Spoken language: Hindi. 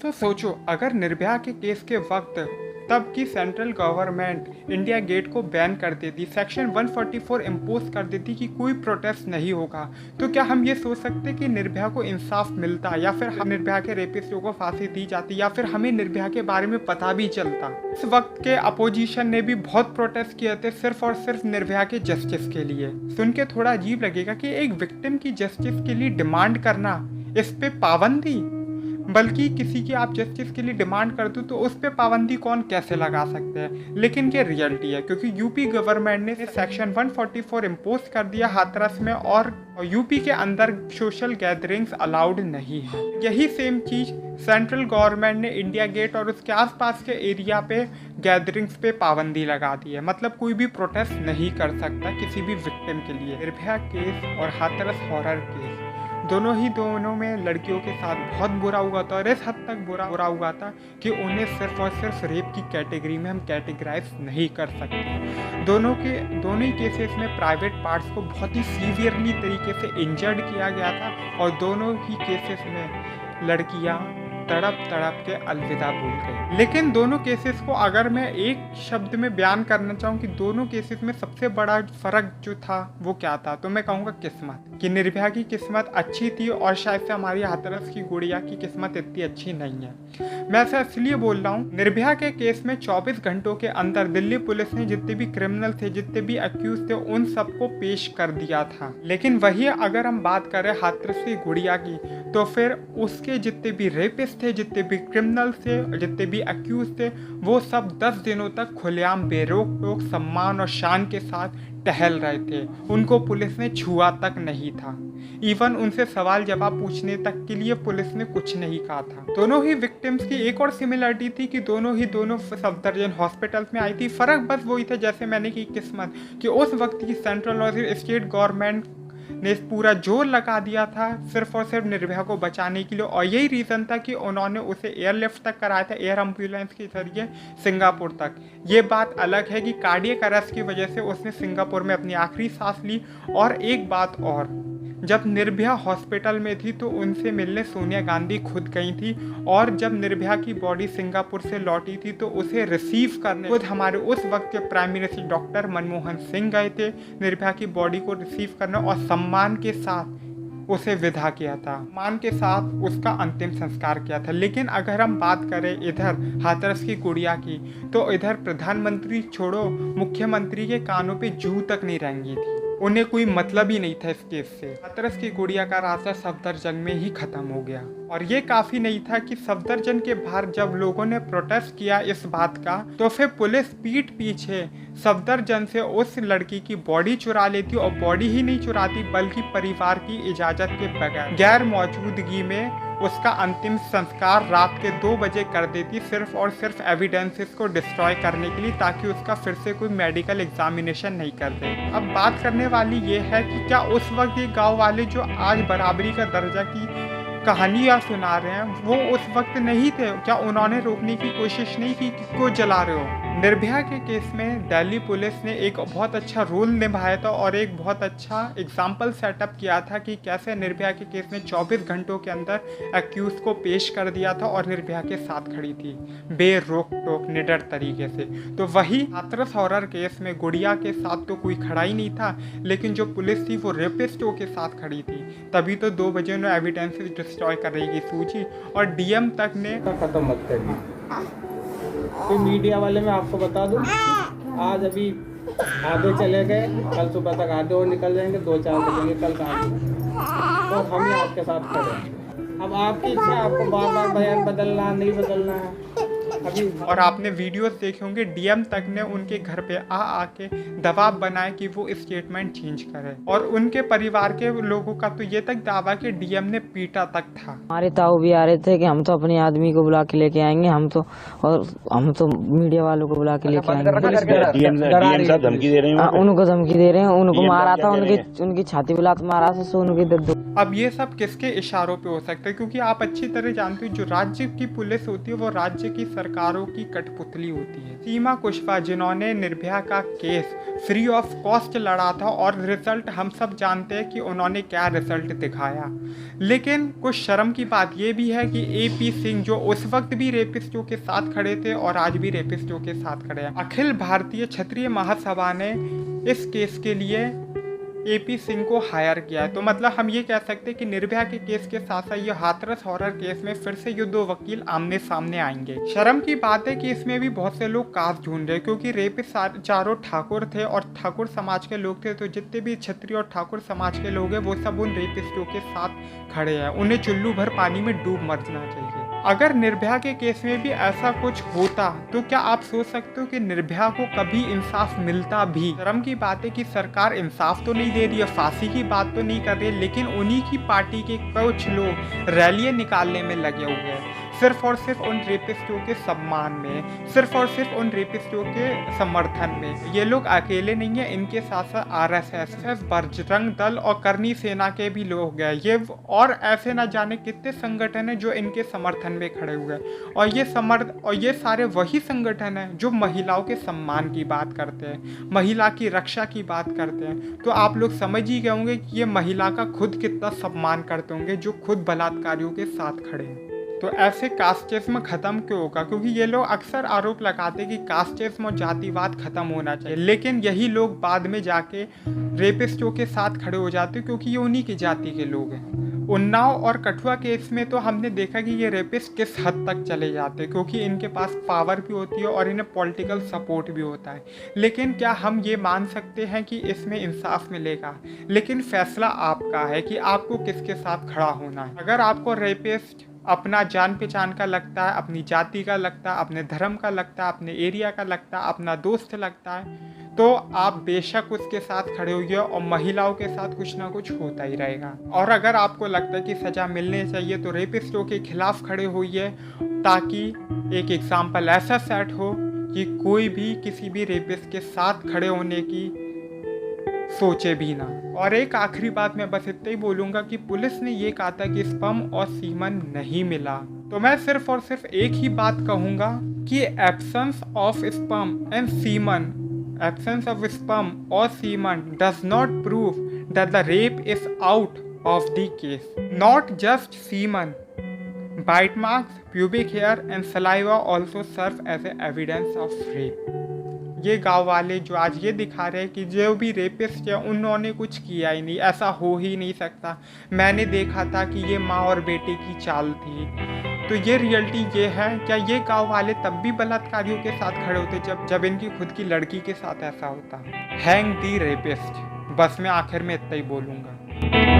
दोस्तों सोचो, अगर निर्भया के केस के वक्त तब की सेंट्रल गवर्नमेंट इंडिया गेट को बैन कर देती, सेक्शन 144 इम्पोज कर देती कि कोई प्रोटेस्ट नहीं होगा, तो क्या हम ये सोच सकते कि निर्भया को इंसाफ मिलता, या फिर हम निर्भया के रेपिस्टों को फांसी दी जाती, या फिर हमें निर्भया के बारे में पता भी चलता। इस वक्त के अपोजिशन ने भी बहुत प्रोटेस्ट किए थे सिर्फ और सिर्फ निर्भया के जस्टिस के लिए। सुन के थोड़ा अजीब लगेगा कि एक विक्टिम की जस्टिस के लिए डिमांड करना, इस पे पाबंदी, बल्कि किसी की आप जस्टिस के लिए डिमांड कर दो तो उस पर पाबंदी कौन कैसे लगा सकते हैं। लेकिन ये रियलिटी है, क्योंकि यूपी गवर्नमेंट ने सेक्शन 144 इम्पोज कर दिया हाथरस में, और यूपी के अंदर सोशल गैदरिंग्स अलाउड नहीं है। यही सेम चीज सेंट्रल गवर्नमेंट ने इंडिया गेट और उसके आसपास के एरिया पे गैदरिंग्स पे पाबंदी लगा दी है। मतलब कोई भी प्रोटेस्ट नहीं कर सकता किसी भी विक्टिम के लिए। निर्भया केस और हाथरस हॉरर केस दोनों में लड़कियों के साथ बहुत बुरा हुआ था, और इस हद तक बुरा हुआ था कि उन्हें सिर्फ और सिर्फ रेप की कैटेगरी में हम कैटेगराइज नहीं कर सकते। दोनों ही केसेस में प्राइवेट पार्ट्स को बहुत ही सीवियरली तरीके से इंजर्ड किया गया था, और दोनों ही केसेस में लड़कियां तड़प के अलविदा बोल गई। लेकिन दोनों केसेस को अगर मैं एक शब्द में बयान करना चाहूँ कि दोनों केसेस में सबसे बड़ा फर्क जो था वो क्या था, तो मैं कहूँगा किस्मत। कि निर्भया की किस्मत अच्छी थी, और शायद से हमारी हाथरस की गुड़िया की किस्मत इतनी अच्छी नहीं है। मैं ऐसा इसलिए बोल रहा हूँ, निर्भया के केस में 24 घंटों के अंदर दिल्ली पुलिस ने जितने भी क्रिमिनल थे, जितने भी अक्यूज थे, उन सबको पेश कर दिया था। लेकिन वही अगर हम बात करें हाथरस की गुड़िया की, तो फिर उसके जितने भी रेपिस्ट थे, जितने भी क्रिमिनल थे, जितने भी अक्यूज थे, वो सब 10 दिनों तक खुलेआम बेरोक टोक सम्मान और शान के साथ टहल रहे थे। उनको पुलिस ने छुआ तक नहीं था। इवन उनसे सवाल जवाब पूछने तक के लिए पुलिस ने कुछ नहीं कहा था। दोनों ही विक्टिम्स की एक और सिमिलरिटी थी कि दोनों सफदरजंग हॉस्पिटल्स में आई थी। फर्क बस वही था, जैसे मैंने की किस्मत, कि उस वक्त की सेंट्रल और स्टेट गवर्नमेंट ने पूरा जोर लगा दिया था सिर्फ और सिर्फ निर्भया को बचाने के लिए, और यही रीज़न था कि उन्होंने उसे एयरलिफ्ट तक कराया था, एयर एम्बुलेंस के जरिए सिंगापुर तक। ये बात अलग है कि कार्डियक अरेस्ट की वजह से उसने सिंगापुर में अपनी आखिरी सांस ली। और एक बात और, जब निर्भया हॉस्पिटल में थी तो उनसे मिलने सोनिया गांधी खुद गई थी, और जब निर्भया की बॉडी सिंगापुर से लौटी थी तो उसे रिसीव करने खुद हमारे उस वक्त के prime minister doctor Manmohan Singh गए थे निर्भया की बॉडी को रिसीव करने, और सम्मान के साथ उसे विदा किया था, सम्मान के साथ उसका अंतिम संस्कार किया था। लेकिन अगर हम बात करें इधर हाथरस की गुड़िया की, तो इधर प्रधानमंत्री छोड़ो, मुख्यमंत्री के कानों पे जू तक नहीं रेंगी थी। उन्हें कोई मतलब ही नहीं था इस केस से। हाथरस की गुड़िया का रास्ता सफदरजंग में ही खत्म हो गया। और ये काफी नहीं था कि सफदरजंग के बाहर जब लोगों ने प्रोटेस्ट किया इस बात का, तो फिर पुलिस पीठ पीछे सफदरजंग से उस लड़की की बॉडी चुरा लेती, और बॉडी ही नहीं चुराती बल्कि परिवार की इजाजत के बगैर गैर मौजूदगी में उसका अंतिम संस्कार रात के 2 बजे कर देती, सिर्फ और सिर्फ एविडेंसेस को डिस्ट्रॉय करने के लिए, ताकि उसका फिर से कोई मेडिकल एग्जामिनेशन नहीं कर दे। अब बात करने वाली ये है कि क्या उस वक्त ये गांव वाले जो आज बराबरी का दर्जा की कहानियाँ सुना रहे हैं वो उस वक्त नहीं थे? क्या उन्होंने रोकने की कोशिश नहीं की कि क्यों जला रहे हो? निर्भया के केस में दिल्ली पुलिस ने एक बहुत अच्छा रोल निभाया था, और एक बहुत अच्छा एग्जाम्पल सेटअप किया था कि कैसे निर्भया के केस में 24 घंटों के अंदर एक्यूज को पेश कर दिया था, और निर्भया के साथ खड़ी थी बेरोक टोक निडर तरीके से। तो वही हाथरस हॉरर केस में गुड़िया के साथ तो कोई खड़ा ही नहीं था, लेकिन जो पुलिस थी वो रेपिस्टों के साथ खड़ी थी। तभी तो 2 बजे उन्होंने एविडेंसेस डिस्ट्रॉय करने की सूची, और डीएम तक ने खत्म मत करिए। तो मीडिया वाले मैं आपको बता दूं, आज अभी आधे चले गए, कल सुबह तक आधे और निकल जाएंगे, 2-4 बजेंगे कल कहाँ, तो हम ही आपके साथ खड़े हैं। अब आपकी इच्छा, आपको बार बयान बदलना नहीं बदलना है अभी। और आपने वीडियोस देखे होंगे, डीएम तक ने उनके घर पे आके दबाव बनाया कि वो स्टेटमेंट चेंज करे, और उनके परिवार के लोगों का तो ये तक दावा कि डीएम ने पीटा तक था। हमारे ताऊ भी आ रहे थे कि हम तो अपने आदमी को बुला के लेके आएंगे, हम तो मीडिया वालों को बुला के लेके आएंगे। डीएम साहब धमकी दे रहे हैं, उनको धमकी दे रहे हैं, उनको मारा था, उनकी छाती बुला मारा था, उनकी अब ये सब किसके इशारों पे हो सकता है, क्योंकि आप अच्छी तरह जानते हो जो राज्य की पुलिस होती है वो राज्य की सरकारों की कठपुतली होती है। सीमा कुशवाहा जिन्होंने निर्भया का केस फ्री ऑफ कॉस्ट लड़ा था और रिजल्ट हम सब जानते हैं कि उन्होंने क्या रिजल्ट दिखाया। लेकिन कुछ शर्म की बात ये भी है कि AP सिंह जो उस वक्त भी रेपिस्टों के साथ खड़े थे और आज भी रेपिस्टों के साथ खड़े हैं, अखिल भारतीय क्षत्रिय महासभा ने इस केस के लिए AP सिंह को हायर किया है। तो मतलब हम ये कह सकते हैं कि निर्भया के केस के साथ साथ ये हाथरस हॉरर केस में फिर से ये दो वकील आमने सामने आएंगे। शर्म की बात है कि इसमें भी बहुत से लोग कास ढूंढ रहे हैं, क्योंकि रेपिस्ट चारों ठाकुर थे और ठाकुर समाज के लोग थे। तो जितने भी क्षत्रिय और ठाकुर समाज के लोग हैं वो सब उन रेपिस्टों के साथ खड़े हैं। उन्हें चुल्लू भर पानी में डूब मरना चाहिए। अगर निर्भया के केस में भी ऐसा कुछ होता तो क्या आप सोच सकते हो कि निर्भया को कभी इंसाफ मिलता भी? शर्म की बात है कि सरकार इंसाफ तो नहीं दे रही है, फांसी की बात तो नहीं कर रही है, लेकिन उन्हीं की पार्टी के कुछ लोग रैलियां निकालने में लगे हुए हैं, सिर्फ और सिर्फ उन रेपिस्टों के सम्मान में, सिर्फ और सिर्फ उन रेपिस्टों के समर्थन में। ये लोग अकेले नहीं है, इनके साथ साथ RSS, बजरंग दल और करनी सेना के भी लोग हैं। ये और ऐसे ना जाने कितने संगठन हैं जो इनके समर्थन में खड़े हुए हैं। और ये सारे वही संगठन हैं जो महिलाओं के सम्मान की बात करते हैं, महिला की रक्षा की बात करते हैं। तो आप लोग समझ ही गए होंगे कि ये महिला का खुद कितना सम्मान करते होंगे जो खुद बलात्कारियों के साथ खड़े हैं। तो ऐसे कास्टिज्म खत्म क्यों होगा? क्योंकि ये लोग अक्सर आरोप लगाते हैं कि कास्टिज्म और जातिवाद खत्म होना चाहिए, लेकिन यही लोग बाद में जाके रेपिस्टों के साथ खड़े हो जाते हैं, क्योंकि ये उन्हीं की जाति के लोग हैं। उन्नाव और कठुआ केस में तो हमने देखा कि ये रेपिस्ट किस हद तक चले जाते हैं, क्योंकि इनके पास पावर भी होती है और इन्हें पॉलिटिकल सपोर्ट भी होता है। लेकिन क्या हम ये मान सकते हैं कि इसमें इंसाफ मिलेगा? लेकिन फैसला आपका है कि आपको किसके साथ खड़ा होना है। अगर आपको रेपिस्ट अपना जान पहचान का लगता है, अपनी जाति का लगता है, अपने धर्म का लगता है, अपने एरिया का लगता है, अपना दोस्त लगता है, तो आप बेशक उसके साथ खड़े होइए और महिलाओं के साथ कुछ ना कुछ होता ही रहेगा। और अगर आपको लगता है कि सज़ा मिलनी चाहिए तो रेपिस्टों के खिलाफ खड़े होइए, ताकि एक एग्जाम्पल ऐसा सेट हो कि कोई भी किसी भी रेपिस्ट के साथ खड़े होने की सोचे भी ना। और एक आखिरी बात मैं बस इतना ही बोलूँगा कि पुलिस ने ये कहा था कि स्पर्म और सीमन नहीं मिला, तो मैं सिर्फ और सिर्फ एक ही बात कहूँगा कि absence of sperm and semen, absence of sperm और semen does not prove that the rape is out of the case. Not just semen, bite marks, pubic hair and saliva also serve as a evidence of rape। ये गांव वाले जो आज ये दिखा रहे हैं कि जो भी रेपिस्ट है उन्होंने कुछ किया ही नहीं, ऐसा हो ही नहीं सकता, मैंने देखा था कि ये माँ और बेटे की चाल थी। तो ये रियलिटी ये है। क्या ये गांव वाले तब भी बलात्कारियों के साथ खड़े होते जब इनकी खुद की लड़की के साथ ऐसा होता? हैंग दी रेपिस्ट। बस मैं आखिर में इतना ही बोलूँगा।